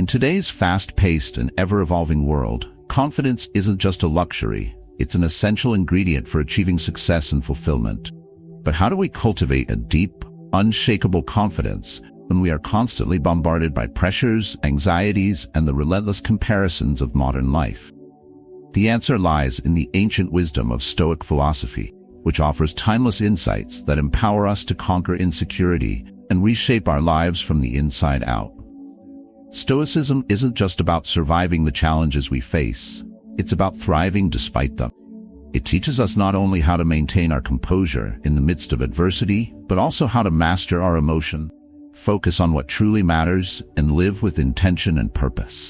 In today's fast-paced and ever-evolving world, confidence isn't just a luxury, it's an essential ingredient for achieving success and fulfillment. But how do we cultivate a deep, unshakable confidence when we are constantly bombarded by pressures, anxieties, and the relentless comparisons of modern life? The answer lies in the ancient wisdom of Stoic philosophy, which offers timeless insights that empower us to conquer insecurity and reshape our lives from the inside out. Stoicism isn't just about surviving the challenges we face, it's about thriving despite them. It teaches us not only how to maintain our composure in the midst of adversity, but also how to master our emotion, focus on what truly matters, and live with intention and purpose.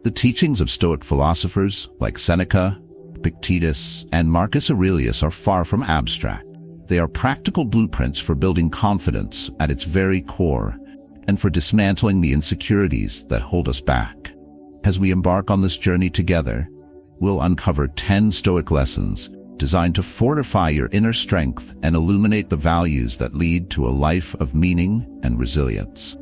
The teachings of Stoic philosophers like Seneca, Epictetus, and Marcus Aurelius are far from abstract. They are practical blueprints for building confidence at its very core and for dismantling the insecurities that hold us back. As we embark on this journey together, we'll uncover 10 Stoic lessons designed to fortify your inner strength and illuminate the values that lead to a life of meaning and resilience.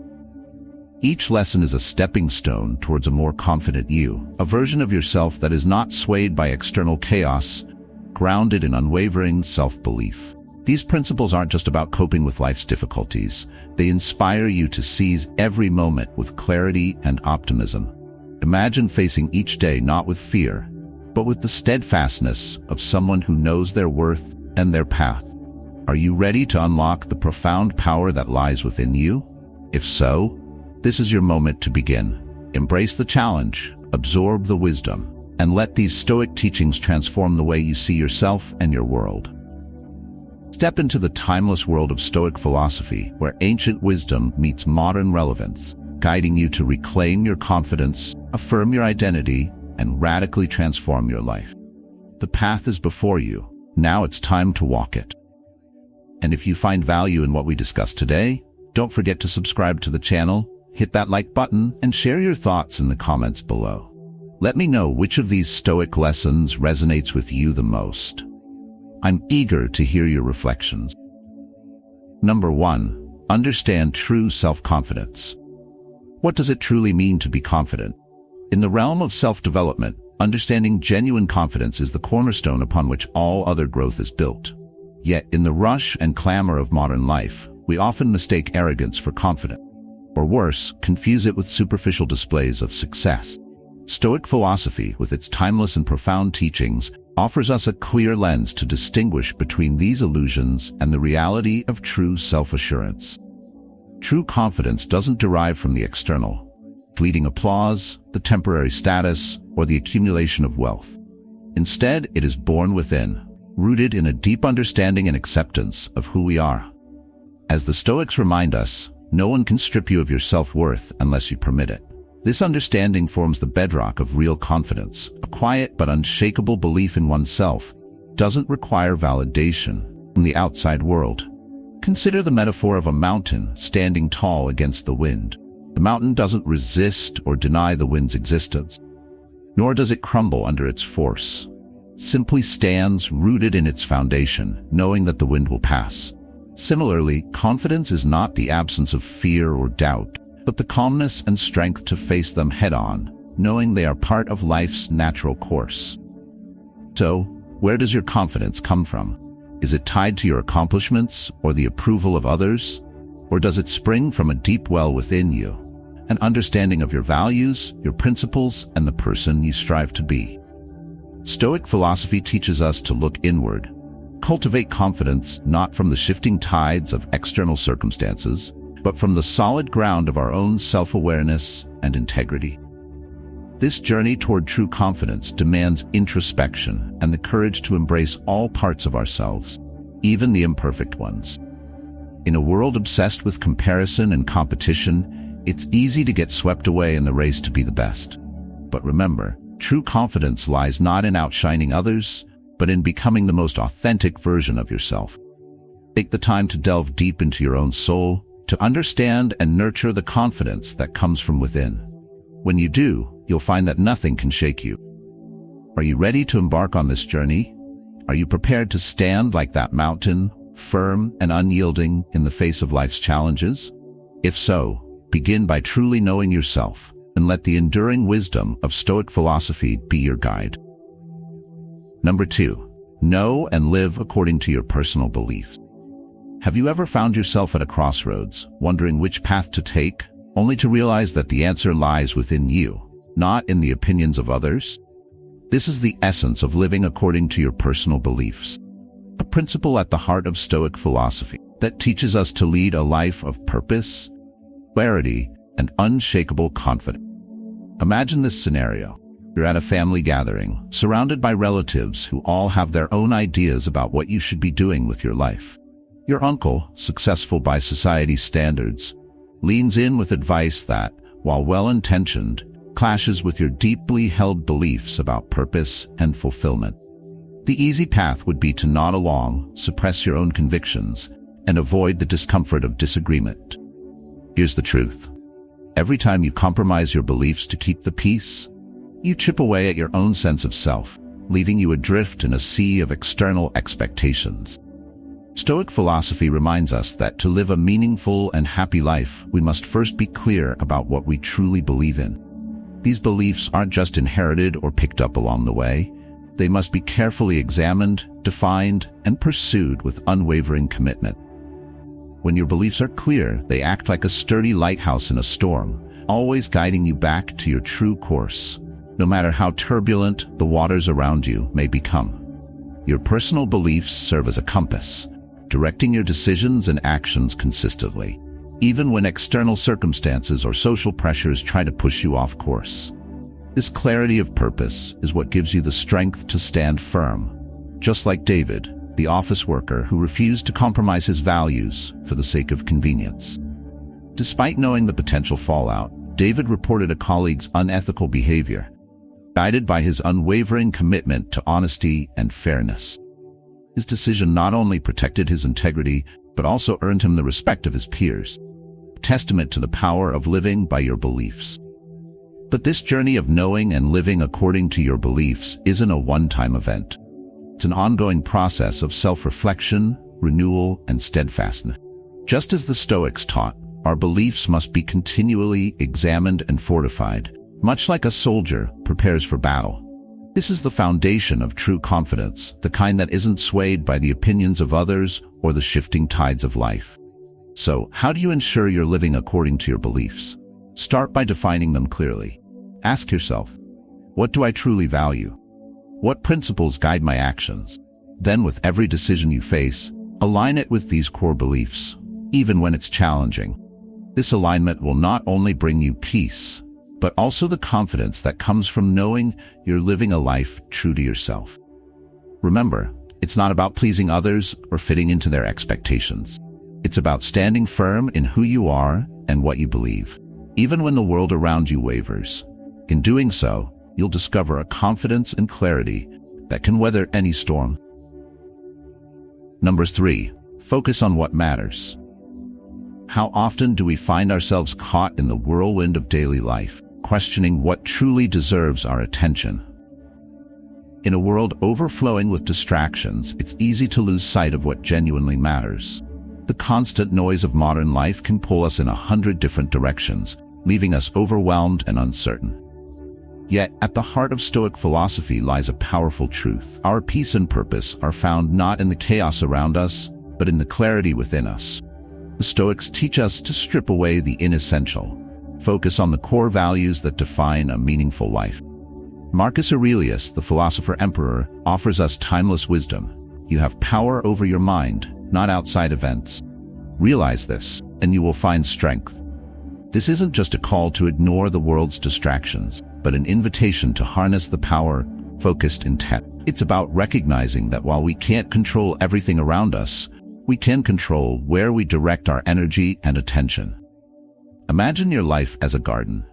Each lesson is a stepping stone towards a more confident you, a version of yourself that is not swayed by external chaos, grounded in unwavering self-belief. These principles aren't just about coping with life's difficulties. They inspire you to seize every moment with clarity and optimism. Imagine facing each day not with fear, but with the steadfastness of someone who knows their worth and their path. Are you ready to unlock the profound power that lies within you? If so, this is your moment to begin. Embrace the challenge, absorb the wisdom, and let these Stoic teachings transform the way you see yourself and your world. Step into the timeless world of Stoic philosophy, where ancient wisdom meets modern relevance, guiding you to reclaim your confidence, affirm your identity, and radically transform your life. The path is before you. Now it's time to walk it. And if you find value in what we discussed today, don't forget to subscribe to the channel, hit that like button, and share your thoughts in the comments below. Let me know which of these Stoic lessons resonates with you the most. I'm eager to hear your reflections. Number 1. Understand true self-confidence. What does it truly mean to be confident? In the realm of self-development, understanding genuine confidence is the cornerstone upon which all other growth is built. Yet, in the rush and clamor of modern life, we often mistake arrogance for confidence, or worse, confuse it with superficial displays of success. Stoic philosophy, with its timeless and profound teachings, offers us a clear lens to distinguish between these illusions and the reality of true self-assurance. True confidence doesn't derive from the external, fleeting applause, the temporary status, or the accumulation of wealth. Instead, it is born within, rooted in a deep understanding and acceptance of who we are. As the Stoics remind us, no one can strip you of your self-worth unless you permit it. This understanding forms the bedrock of real confidence. A quiet but unshakable belief in oneself doesn't require validation from the outside world. Consider the metaphor of a mountain standing tall against the wind. The mountain doesn't resist or deny the wind's existence, nor does it crumble under its force. It simply stands rooted in its foundation, knowing that the wind will pass. Similarly, confidence is not the absence of fear or doubt, but the calmness and strength to face them head-on, knowing they are part of life's natural course. So, where does your confidence come from? Is it tied to your accomplishments or the approval of others? Or does it spring from a deep well within you, an understanding of your values, your principles, and the person you strive to be? Stoic philosophy teaches us to look inward, cultivate confidence not from the shifting tides of external circumstances, but from the solid ground of our own self-awareness and integrity. This journey toward true confidence demands introspection and the courage to embrace all parts of ourselves, even the imperfect ones. In a world obsessed with comparison and competition, it's easy to get swept away in the race to be the best. But remember, true confidence lies not in outshining others, but in becoming the most authentic version of yourself. Take the time to delve deep into your own soul, to understand and nurture the confidence that comes from within. When you do, you'll find that nothing can shake you. Are you ready to embark on this journey? Are you prepared to stand like that mountain, firm and unyielding in the face of life's challenges? If so, begin by truly knowing yourself, and let the enduring wisdom of Stoic philosophy be your guide. Number 2. Know and live according to your personal beliefs. Have you ever found yourself at a crossroads, wondering which path to take, only to realize that the answer lies within you, not in the opinions of others? This is the essence of living according to your personal beliefs, a principle at the heart of Stoic philosophy that teaches us to lead a life of purpose, clarity, and unshakable confidence. Imagine this scenario. You're at a family gathering, surrounded by relatives who all have their own ideas about what you should be doing with your life. Your uncle, successful by society's standards, leans in with advice that, while well-intentioned, clashes with your deeply held beliefs about purpose and fulfillment. The easy path would be to nod along, suppress your own convictions, and avoid the discomfort of disagreement. Here's the truth. Every time you compromise your beliefs to keep the peace, you chip away at your own sense of self, leaving you adrift in a sea of external expectations. Stoic philosophy reminds us that to live a meaningful and happy life, we must first be clear about what we truly believe in. These beliefs aren't just inherited or picked up along the way. They must be carefully examined, defined, and pursued with unwavering commitment. When your beliefs are clear, they act like a sturdy lighthouse in a storm, always guiding you back to your true course, no matter how turbulent the waters around you may become. Your personal beliefs serve as a compass, directing your decisions and actions consistently, even when external circumstances or social pressures try to push you off course. This clarity of purpose is what gives you the strength to stand firm, just like David, the office worker who refused to compromise his values for the sake of convenience. Despite knowing the potential fallout, David reported a colleague's unethical behavior, guided by his unwavering commitment to honesty and fairness. His decision not only protected his integrity, but also earned him the respect of his peers, a testament to the power of living by your beliefs. But this journey of knowing and living according to your beliefs isn't a one-time event. It's an ongoing process of self-reflection, renewal, and steadfastness. Just as the Stoics taught, our beliefs must be continually examined and fortified, much like a soldier prepares for battle. This is the foundation of true confidence, the kind that isn't swayed by the opinions of others or the shifting tides of life. So, how do you ensure you're living according to your beliefs? Start by defining them clearly. Ask yourself, what do I truly value? What principles guide my actions? Then, with every decision you face, align it with these core beliefs, even when it's challenging. This alignment will not only bring you peace, but also the confidence that comes from knowing you're living a life true to yourself. Remember, it's not about pleasing others or fitting into their expectations. It's about standing firm in who you are and what you believe, even when the world around you wavers. In doing so, you'll discover a confidence and clarity that can weather any storm. Number 3, focus on what matters. How often do we find ourselves caught in the whirlwind of daily life, questioning what truly deserves our attention? In a world overflowing with distractions, it's easy to lose sight of what genuinely matters. The constant noise of modern life can pull us in 100 different directions, leaving us overwhelmed and uncertain. Yet, at the heart of Stoic philosophy lies a powerful truth. Our peace and purpose are found not in the chaos around us, but in the clarity within us. The Stoics teach us to strip away the inessential, focus on the core values that define a meaningful life. Marcus Aurelius, the philosopher-emperor, offers us timeless wisdom. You have power over your mind, not outside events. Realize this, and you will find strength. This isn't just a call to ignore the world's distractions, but an invitation to harness the power, focused intent. It's about recognizing that while we can't control everything around us, we can control where we direct our energy and attention. Imagine your life as a garden.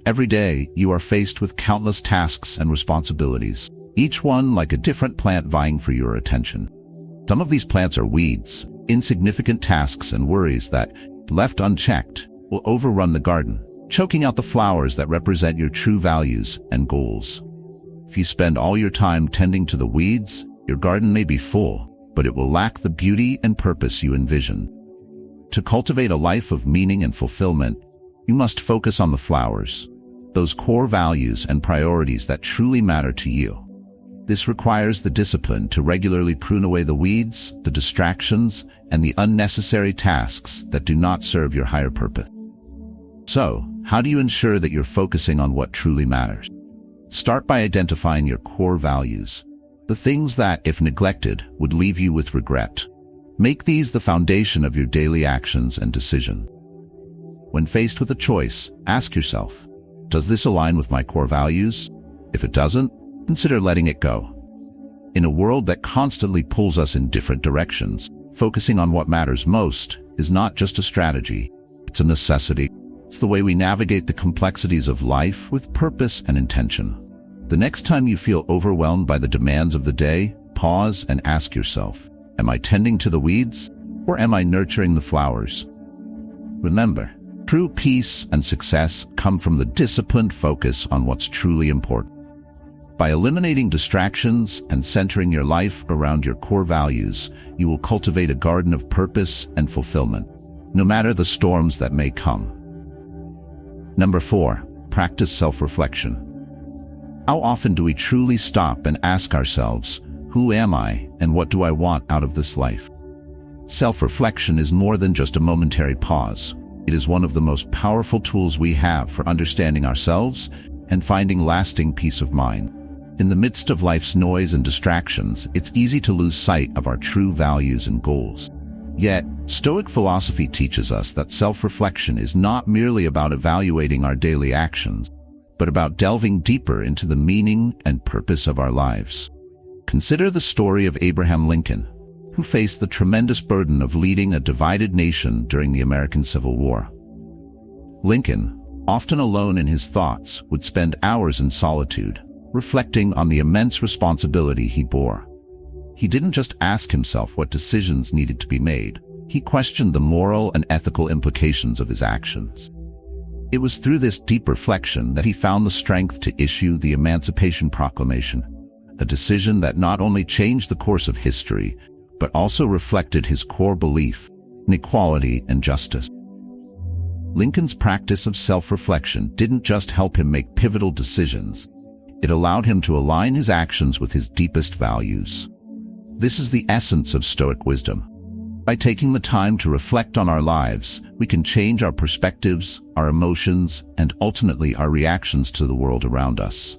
Every day, you are faced with countless tasks and responsibilities, each one like a different plant vying for your attention. Some of these plants are weeds, insignificant tasks and worries that, left unchecked, will overrun the garden, choking out the flowers that represent your true values and goals. If you spend all your time tending to the weeds, your garden may be full, but it will lack the beauty and purpose you envision. To cultivate a life of meaning and fulfillment, you must focus on the flowers. those core values and priorities that truly matter to you. This requires the discipline to regularly prune away the weeds, the distractions, and the unnecessary tasks that do not serve your higher purpose. So, how do you ensure that you're focusing on what truly matters? Start by identifying your core values, the things that, if neglected, would leave you with regret. Make these the foundation of your daily actions and decisions. When faced with a choice, ask yourself, does this align with my core values? If it doesn't, consider letting it go. In a world that constantly pulls us in different directions, focusing on what matters most is not just a strategy, it's a necessity. It's the way we navigate the complexities of life with purpose and intention. The next time you feel overwhelmed by the demands of the day, pause and ask yourself, am I tending to the weeds, or am I nurturing the flowers? Remember, true peace and success come from the disciplined focus on what's truly important. By eliminating distractions and centering your life around your core values, you will cultivate a garden of purpose and fulfillment, no matter the storms that may come. Number 4, practice self-reflection. How often do we truly stop and ask ourselves, who am I and what do I want out of this life? Self-reflection is more than just a momentary pause. It is one of the most powerful tools we have for understanding ourselves and finding lasting peace of mind. In the midst of life's noise and distractions, it's easy to lose sight of our true values and goals. Yet, Stoic philosophy teaches us that self-reflection is not merely about evaluating our daily actions, but about delving deeper into the meaning and purpose of our lives. Consider the story of Abraham Lincoln, who faced the tremendous burden of leading a divided nation during the American Civil War. Lincoln, often alone in his thoughts, would spend hours in solitude, reflecting on the immense responsibility he bore. He didn't just ask himself what decisions needed to be made. He questioned the moral and ethical implications of his actions. It was through this deep reflection that he found the strength to issue the Emancipation Proclamation, a decision that not only changed the course of history, but also reflected his core belief in equality and justice. Lincoln's practice of self-reflection didn't just help him make pivotal decisions, it allowed him to align his actions with his deepest values. This is the essence of Stoic wisdom. By taking the time to reflect on our lives, we can change our perspectives, our emotions, and ultimately our reactions to the world around us.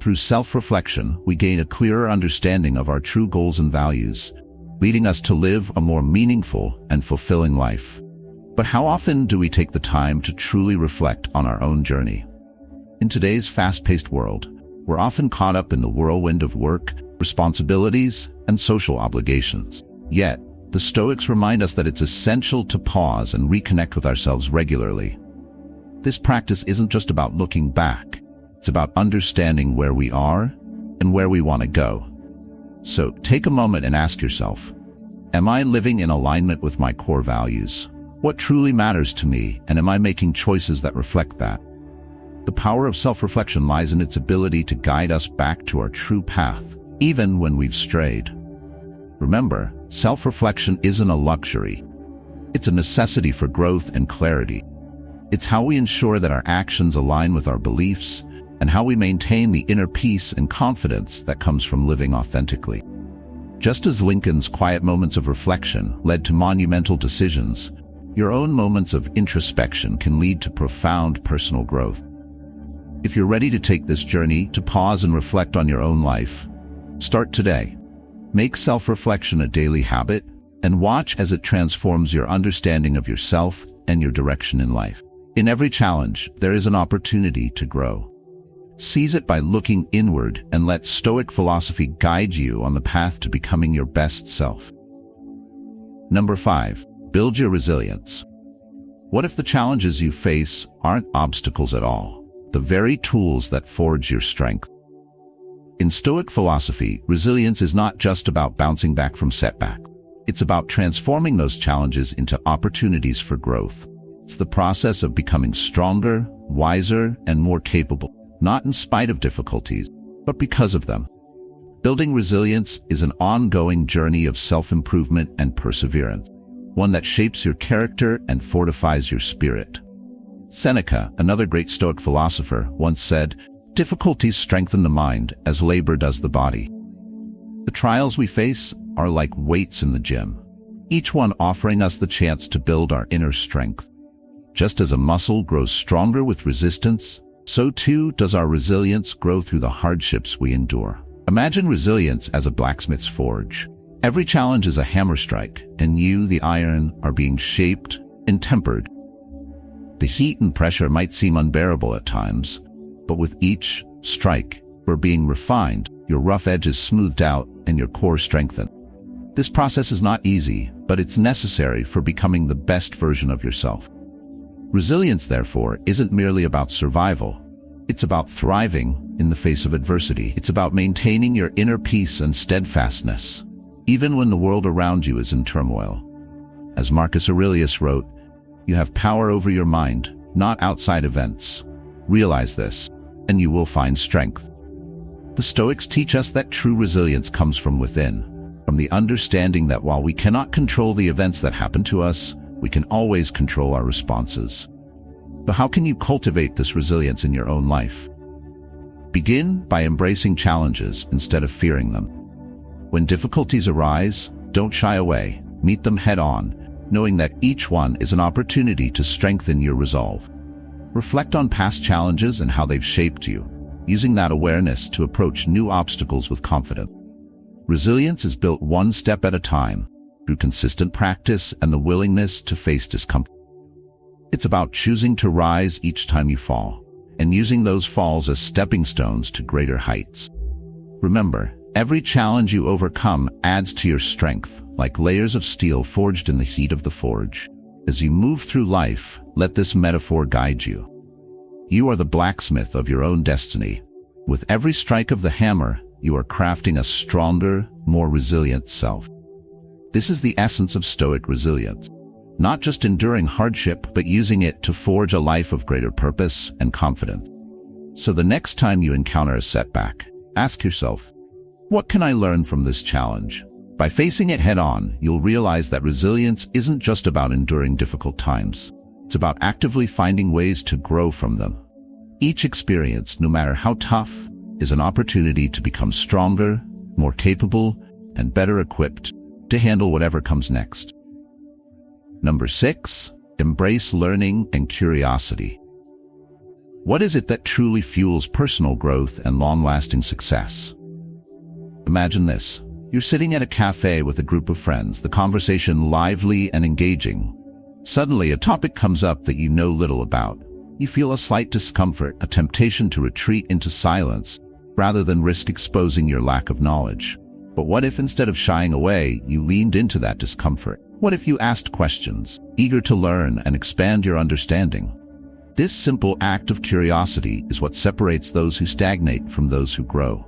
Through self-reflection, we gain a clearer understanding of our true goals and values, leading us to live a more meaningful and fulfilling life. But how often do we take the time to truly reflect on our own journey? In today's fast-paced world, we're often caught up in the whirlwind of work, responsibilities, and social obligations. Yet, the Stoics remind us that it's essential to pause and reconnect with ourselves regularly. This practice isn't just about looking back. It's about understanding where we are and where we want to go. So take a moment and ask yourself, am I living in alignment with my core values? What truly matters to me, and am I making choices that reflect that? The power of self-reflection lies in its ability to guide us back to our true path, even when we've strayed. Remember, self-reflection isn't a luxury. It's a necessity for growth and clarity. It's how we ensure that our actions align with our beliefs and how we maintain the inner peace and confidence that comes from living authentically. Just as Lincoln's quiet moments of reflection led to monumental decisions, your own moments of introspection can lead to profound personal growth. If you're ready to take this journey to pause and reflect on your own life, start today. Make self-reflection a daily habit and watch as it transforms your understanding of yourself and your direction in life. In every challenge, there is an opportunity to grow. Seize it by looking inward and let Stoic philosophy guide you on the path to becoming your best self. Number 5, build your resilience. What if the challenges you face aren't obstacles at all, the very tools that forge your strength? In Stoic philosophy, resilience is not just about bouncing back from setbacks. It's about transforming those challenges into opportunities for growth. It's the process of becoming stronger, wiser, and more capable, not in spite of difficulties, but because of them. Building resilience is an ongoing journey of self-improvement and perseverance, one that shapes your character and fortifies your spirit. Seneca, another great Stoic philosopher, once said, "Difficulties strengthen the mind as labor does the body." The trials we face are like weights in the gym, each one offering us the chance to build our inner strength. Just as a muscle grows stronger with resistance, so too does our resilience grow through the hardships we endure. Imagine resilience as a blacksmith's forge. Every challenge is a hammer strike, and you, the iron, are being shaped and tempered. The heat and pressure might seem unbearable at times, but with each strike, we're being refined, your rough edges smoothed out, and your core strengthened. This process is not easy, but it's necessary for becoming the best version of yourself. Resilience, therefore, isn't merely about survival. It's about thriving in the face of adversity. It's about maintaining your inner peace and steadfastness, even when the world around you is in turmoil. As Marcus Aurelius wrote, "You have power over your mind, not outside events. Realize this, and you will find strength." The Stoics teach us that true resilience comes from within, from the understanding that while we cannot control the events that happen to us, we can always control our responses. But how can you cultivate this resilience in your own life? Begin by embracing challenges instead of fearing them. When difficulties arise, don't shy away, meet them head-on, knowing that each one is an opportunity to strengthen your resolve. Reflect on past challenges and how they've shaped you, using that awareness to approach new obstacles with confidence. Resilience is built one step at a time, through consistent practice and the willingness to face discomfort. It's about choosing to rise each time you fall, and using those falls as stepping stones to greater heights. Remember, every challenge you overcome adds to your strength, like layers of steel forged in the heat of the forge. As you move through life, let this metaphor guide you. You are the blacksmith of your own destiny. With every strike of the hammer, you are crafting a stronger, more resilient self. This is the essence of Stoic resilience. Not just enduring hardship, but using it to forge a life of greater purpose and confidence. So the next time you encounter a setback, ask yourself, what can I learn from this challenge? By facing it head-on, you'll realize that resilience isn't just about enduring difficult times. It's about actively finding ways to grow from them. Each experience, no matter how tough, is an opportunity to become stronger, more capable, and better equipped to handle whatever comes next. Number 6, embrace learning and curiosity. What is it that truly fuels personal growth and long-lasting success? Imagine this. You're sitting at a cafe with a group of friends, the conversation lively and engaging. Suddenly, a topic comes up that you know little about. You feel a slight discomfort, a temptation to retreat into silence, rather than risk exposing your lack of knowledge. But what if instead of shying away, you leaned into that discomfort? What if you asked questions, eager to learn and expand your understanding? This simple act of curiosity is what separates those who stagnate from those who grow.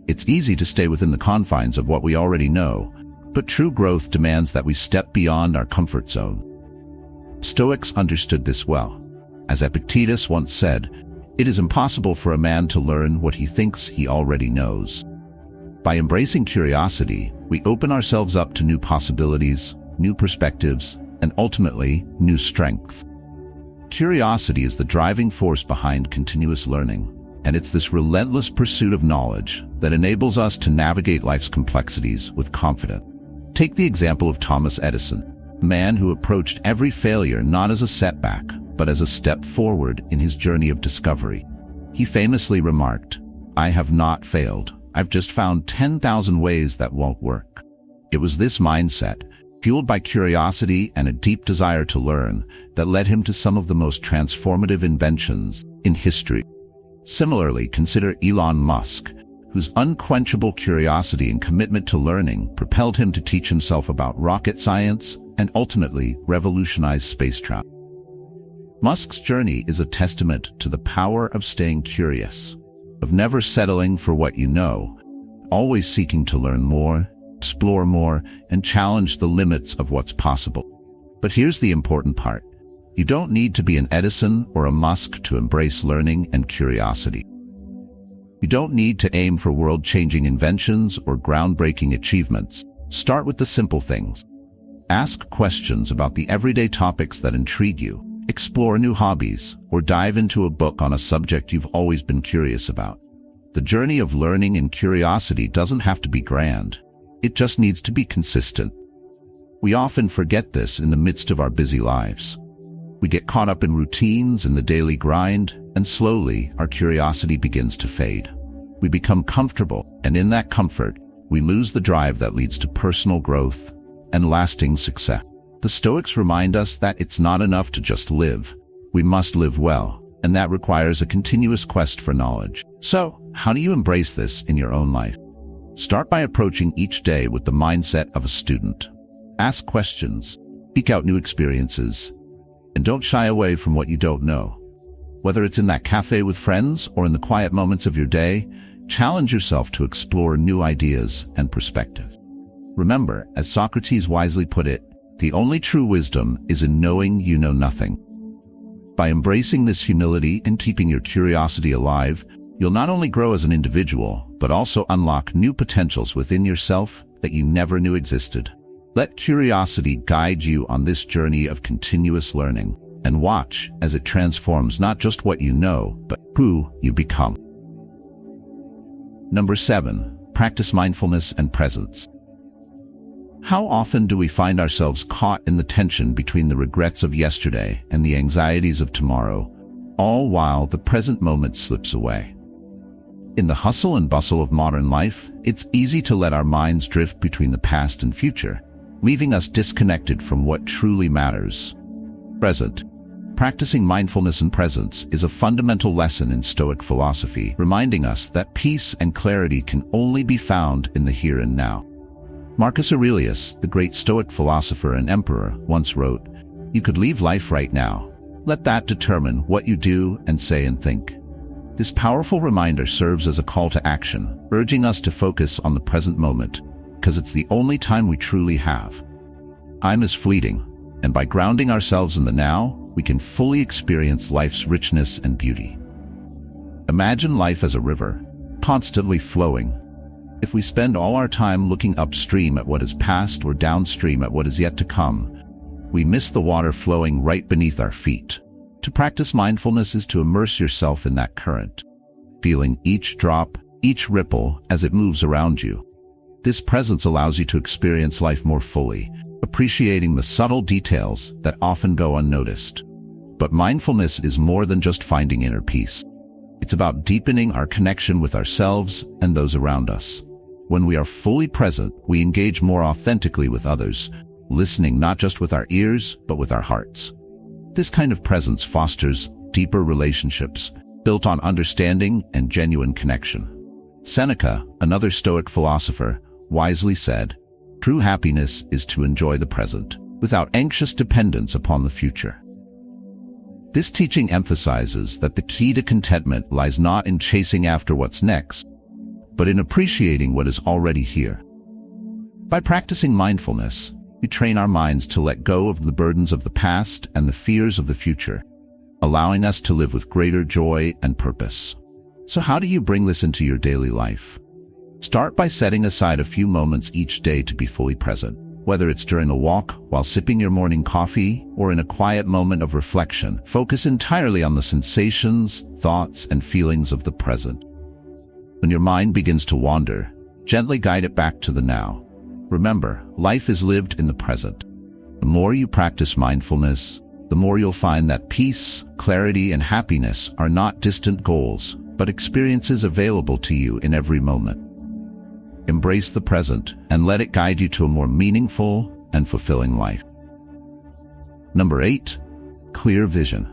It's easy to stay within the confines of what we already know, but true growth demands that we step beyond our comfort zone. Stoics understood this well. As Epictetus once said, "It is impossible for a man to learn what he thinks he already knows." By embracing curiosity, we open ourselves up to new possibilities, new perspectives, and ultimately, new strengths. Curiosity is the driving force behind continuous learning, and it's this relentless pursuit of knowledge that enables us to navigate life's complexities with confidence. Take the example of Thomas Edison, a man who approached every failure not as a setback, but as a step forward in his journey of discovery. He famously remarked, "I have not failed. I've just found 10,000 ways that won't work." It was this mindset, fueled by curiosity and a deep desire to learn, that led him to some of the most transformative inventions in history. Similarly, consider Elon Musk, whose unquenchable curiosity and commitment to learning propelled him to teach himself about rocket science and ultimately revolutionize space travel. Musk's journey is a testament to the power of staying curious, of never settling for what you know, always seeking to learn more, explore more, and challenge the limits of what's possible. But here's the important part. You don't need to be an Edison or a Musk to embrace learning and curiosity. You don't need to aim for world-changing inventions or groundbreaking achievements. Start with the simple things. Ask questions about the everyday topics that intrigue you. explore new hobbies, or dive into a book on a subject you've always been curious about. The journey of learning and curiosity doesn't have to be grand. It just needs to be consistent. We often forget this in the midst of our busy lives. We get caught up in routines and the daily grind, and slowly our curiosity begins to fade. We become comfortable, and in that comfort, we lose the drive that leads to personal growth and lasting success. The Stoics remind us that it's not enough to just live. We must live well, and that requires a continuous quest for knowledge. So, how do you embrace this in your own life? Start by approaching each day with the mindset of a student. Ask questions, seek out new experiences, and don't shy away from what you don't know. Whether it's in that cafe with friends or in the quiet moments of your day, challenge yourself to explore new ideas and perspectives. Remember, as Socrates wisely put it, the only true wisdom is in knowing you know nothing. By embracing this humility and keeping your curiosity alive, you'll not only grow as an individual, but also unlock new potentials within yourself that you never knew existed. Let curiosity guide you on this journey of continuous learning, and watch as it transforms not just what you know, but who you become. Number 7, practice mindfulness and presence. How often do we find ourselves caught in the tension between the regrets of yesterday and the anxieties of tomorrow, all while the present moment slips away? In the hustle and bustle of modern life, it's easy to let our minds drift between the past and future, leaving us disconnected from what truly matters. Present. Practicing mindfulness and presence is a fundamental lesson in Stoic philosophy, reminding us that peace and clarity can only be found in the here and now. Marcus Aurelius, the great Stoic philosopher and emperor, once wrote, "You could leave life right now. Let that determine what you do and say and think." This powerful reminder serves as a call to action, urging us to focus on the present moment, because it's the only time we truly have. Time is fleeting, and by grounding ourselves in the now, we can fully experience life's richness and beauty. Imagine life as a river, constantly flowing. If we spend all our time looking upstream at what is past or downstream at what is yet to come, we miss the water flowing right beneath our feet. To practice mindfulness is to immerse yourself in that current, feeling each drop, each ripple as it moves around you. This presence allows you to experience life more fully, appreciating the subtle details that often go unnoticed. But mindfulness is more than just finding inner peace. It's about deepening our connection with ourselves and those around us. When we are fully present, we engage more authentically with others, listening not just with our ears, but with our hearts. This kind of presence fosters deeper relationships, built on understanding and genuine connection. Seneca, another Stoic philosopher, wisely said, "True happiness is to enjoy the present, without anxious dependence upon the future." This teaching emphasizes that the key to contentment lies not in chasing after what's next, but in appreciating what is already here. By practicing mindfulness, we train our minds to let go of the burdens of the past and the fears of the future, allowing us to live with greater joy and purpose. So how do you bring this into your daily life? Start by setting aside a few moments each day to be fully present, whether it's during a walk, while sipping your morning coffee, or in a quiet moment of reflection. Focus entirely on the sensations, thoughts, and feelings of the present. When your mind begins to wander, gently guide it back to the now. Remember, life is lived in the present. The more you practice mindfulness, the more you'll find that peace, clarity, and happiness are not distant goals, but experiences available to you in every moment. Embrace the present and let it guide you to a more meaningful and fulfilling life. Number 8, clear vision.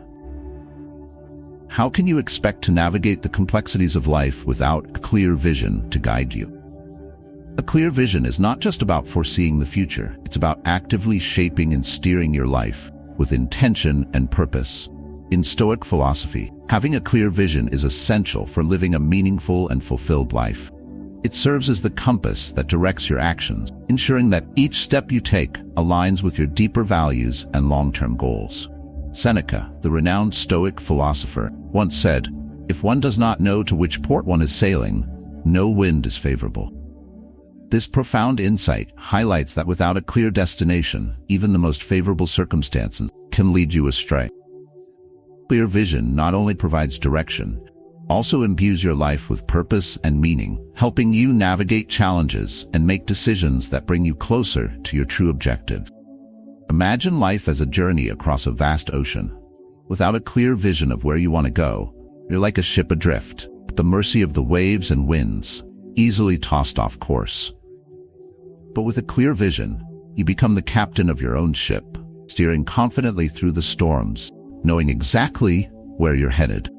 How can you expect to navigate the complexities of life without a clear vision to guide you? A clear vision is not just about foreseeing the future, it's about actively shaping and steering your life with intention and purpose. In Stoic philosophy, having a clear vision is essential for living a meaningful and fulfilled life. It serves as the compass that directs your actions, ensuring that each step you take aligns with your deeper values and long-term goals. Seneca, the renowned Stoic philosopher, once said, "If one does not know to which port one is sailing, no wind is favorable." This profound insight highlights that without a clear destination, even the most favorable circumstances can lead you astray. Clear vision not only provides direction, also imbues your life with purpose and meaning, helping you navigate challenges and make decisions that bring you closer to your true objective. Imagine life as a journey across a vast ocean. Without a clear vision of where you want to go, you're like a ship adrift, at the mercy of the waves and winds, easily tossed off course. But with a clear vision, you become the captain of your own ship, steering confidently through the storms, knowing exactly where you're headed.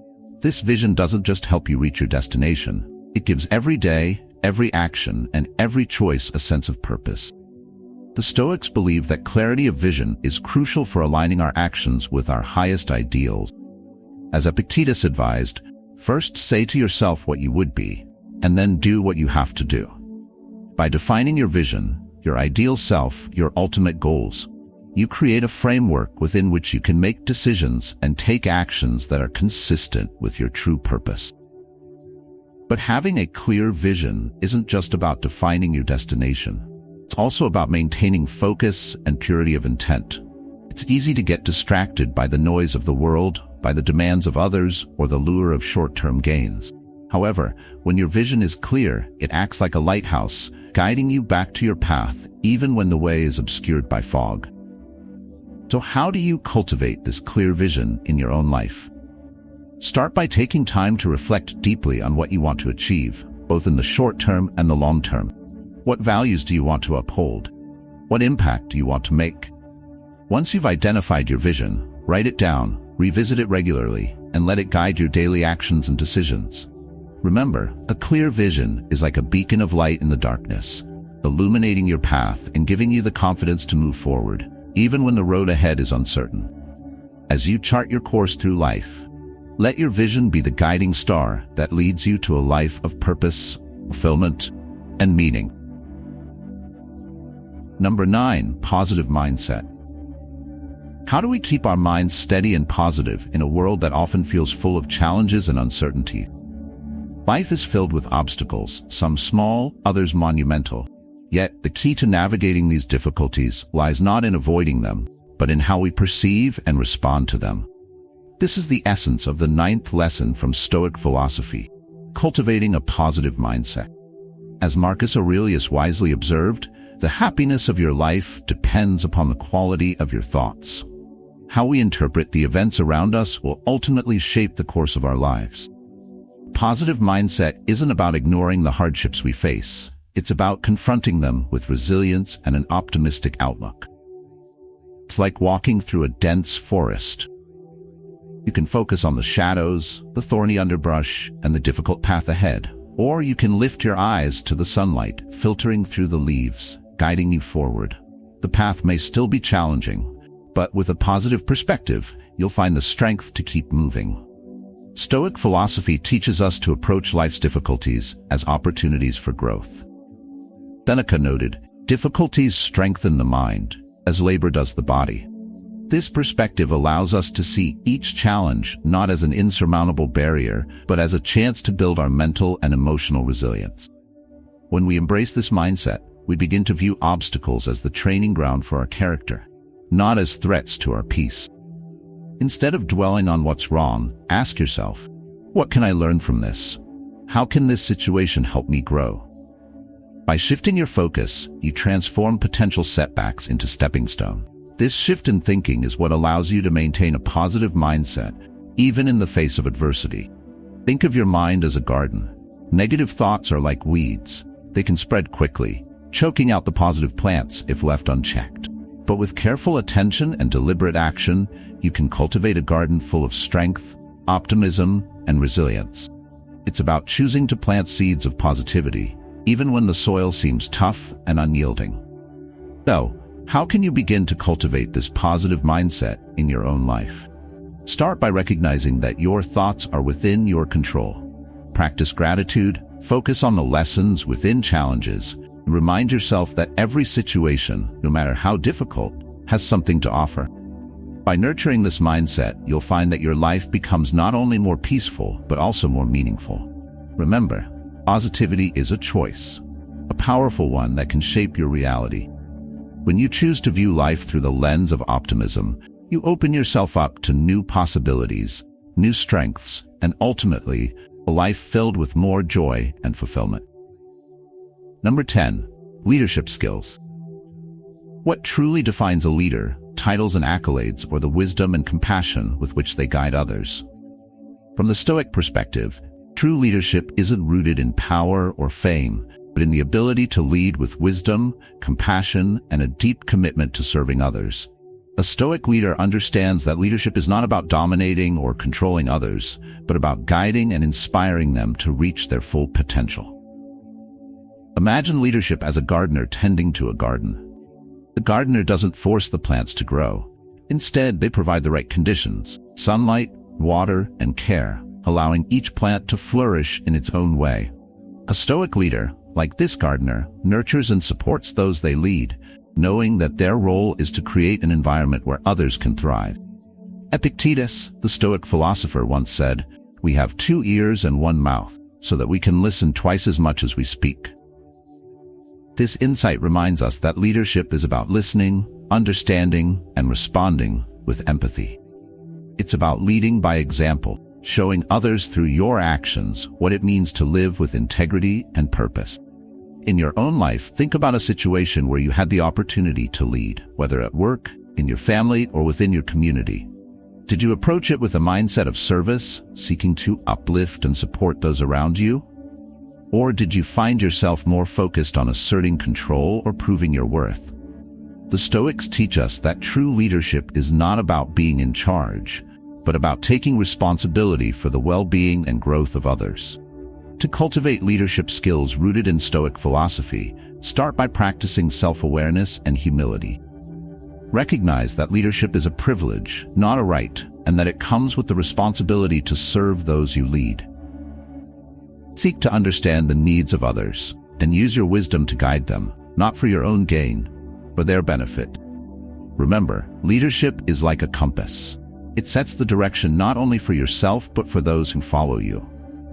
This vision doesn't just help you reach your destination, it gives every day, every action, and every choice a sense of purpose. The Stoics believe that clarity of vision is crucial for aligning our actions with our highest ideals. As Epictetus advised, first say to yourself what you would be, and then do what you have to do. By defining your vision, your ideal self, your ultimate goals, you create a framework within which you can make decisions and take actions that are consistent with your true purpose. But having a clear vision isn't just about defining your destination. It's also about maintaining focus and purity of intent. It's easy to get distracted by the noise of the world, by the demands of others, or the lure of short-term gains. However, when your vision is clear, it acts like a lighthouse, guiding you back to your path, even when the way is obscured by fog. So how do you cultivate this clear vision in your own life? Start by taking time to reflect deeply on what you want to achieve, both in the short term and the long term. What values do you want to uphold? What impact do you want to make? Once you've identified your vision, write it down, revisit it regularly, and let it guide your daily actions and decisions. Remember, a clear vision is like a beacon of light in the darkness, illuminating your path and giving you the confidence to move forward, even when the road ahead is uncertain. As you chart your course through life, let your vision be the guiding star that leads you to a life of purpose, fulfillment, and meaning. Number 9, positive mindset. How do we keep our minds steady and positive in a world that often feels full of challenges and uncertainty? Life is filled with obstacles, some small, others monumental. Yet, the key to navigating these difficulties lies not in avoiding them, but in how we perceive and respond to them. This is the essence of the 9th lesson from Stoic philosophy, cultivating a positive mindset. As Marcus Aurelius wisely observed, the happiness of your life depends upon the quality of your thoughts. How we interpret the events around us will ultimately shape the course of our lives. Positive mindset isn't about ignoring the hardships we face. It's about confronting them with resilience and an optimistic outlook. It's like walking through a dense forest. You can focus on the shadows, the thorny underbrush, and the difficult path ahead. Or you can lift your eyes to the sunlight, filtering through the leaves, guiding you forward. The path may still be challenging, but with a positive perspective, you'll find the strength to keep moving. Stoic philosophy teaches us to approach life's difficulties as opportunities for growth. Seneca noted, "Difficulties strengthen the mind, as labor does the body." This perspective allows us to see each challenge not as an insurmountable barrier, but as a chance to build our mental and emotional resilience. When we embrace this mindset, we begin to view obstacles as the training ground for our character, not as threats to our peace. Instead of dwelling on what's wrong, ask yourself, what can I learn from this? How can this situation help me grow? By shifting your focus, you transform potential setbacks into stepping stones. This shift in thinking is what allows you to maintain a positive mindset, even in the face of adversity. Think of your mind as a garden. Negative thoughts are like weeds. They can spread quickly, choking out the positive plants if left unchecked. But with careful attention and deliberate action, you can cultivate a garden full of strength, optimism, and resilience. It's about choosing to plant seeds of positivity, even when the soil seems tough and unyielding. So, how can you begin to cultivate this positive mindset in your own life? Start by recognizing that your thoughts are within your control. Practice gratitude, focus on the lessons within challenges, and remind yourself that every situation, no matter how difficult, has something to offer. By nurturing this mindset, you'll find that your life becomes not only more peaceful, but also more meaningful. Remember, positivity is a choice, a powerful one that can shape your reality. When you choose to view life through the lens of optimism, You open yourself up to new possibilities, new strengths, and ultimately, a life filled with more joy and fulfillment. Number 10. Leadership skills. What truly defines a leader? Titles and accolades, or the wisdom and compassion with which they guide others? From the Stoic perspective, true leadership isn't rooted in power or fame, but in the ability to lead with wisdom, compassion, and a deep commitment to serving others. A Stoic leader understands that leadership is not about dominating or controlling others, but about guiding and inspiring them to reach their full potential. Imagine leadership as a gardener tending to a garden. The gardener doesn't force the plants to grow. Instead, they provide the right conditions: sunlight, water, and care, allowing each plant to flourish in its own way. A Stoic leader, like this gardener, nurtures and supports those they lead, knowing that their role is to create an environment where others can thrive. Epictetus, the Stoic philosopher, once said, "We have 2 ears and 1 mouth, so that we can listen twice as much as we speak." This insight reminds us that leadership is about listening, understanding, and responding with empathy. It's about leading by example, showing others through your actions what it means to live with integrity and purpose. In your own life, think about a situation where you had the opportunity to lead, whether at work, in your family, or within your community. Did you approach it with a mindset of service, seeking to uplift and support those around you? Or did you find yourself more focused on asserting control or proving your worth? The Stoics teach us that true leadership is not about being in charge, but about taking responsibility for the well-being and growth of others. To cultivate leadership skills rooted in Stoic philosophy, start by practicing self-awareness and humility. Recognize that leadership is a privilege, not a right, and that it comes with the responsibility to serve those you lead. Seek to understand the needs of others, and use your wisdom to guide them, not for your own gain, for their benefit. Remember, leadership is like a compass. It sets the direction not only for yourself but for those who follow you.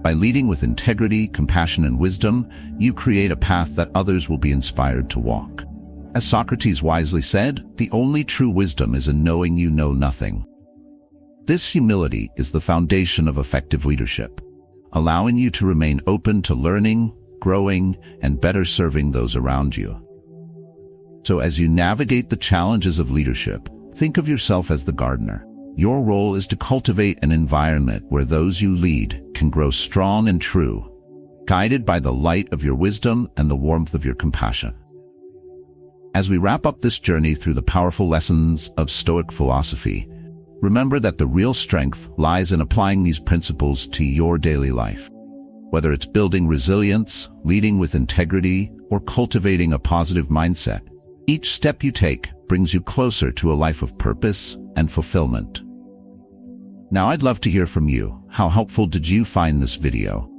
By leading with integrity, compassion, and wisdom, you create a path that others will be inspired to walk. As Socrates wisely said, the only true wisdom is in knowing you know nothing. This humility is the foundation of effective leadership, allowing you to remain open to learning, growing, and better serving those around you. So as you navigate the challenges of leadership, think of yourself as the gardener. Your role is to cultivate an environment where those you lead can grow strong and true, guided by the light of your wisdom and the warmth of your compassion. As we wrap up this journey through the powerful lessons of Stoic philosophy, remember that the real strength lies in applying these principles to your daily life. Whether it's building resilience, leading with integrity, or cultivating a positive mindset, each step you take brings you closer to a life of purpose and fulfillment. Now I'd love to hear from you. How helpful did you find this video?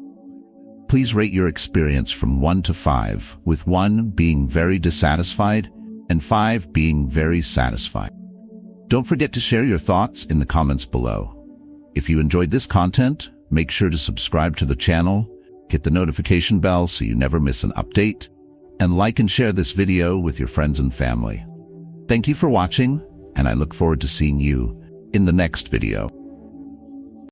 Please rate your experience from 1 to 5, with 1 being very dissatisfied and 5 being very satisfied. Don't forget to share your thoughts in the comments below. If you enjoyed this content, make sure to subscribe to the channel, hit the notification bell so you never miss an update, and like and share this video with your friends and family. Thank you for watching, and I look forward to seeing you in the next video.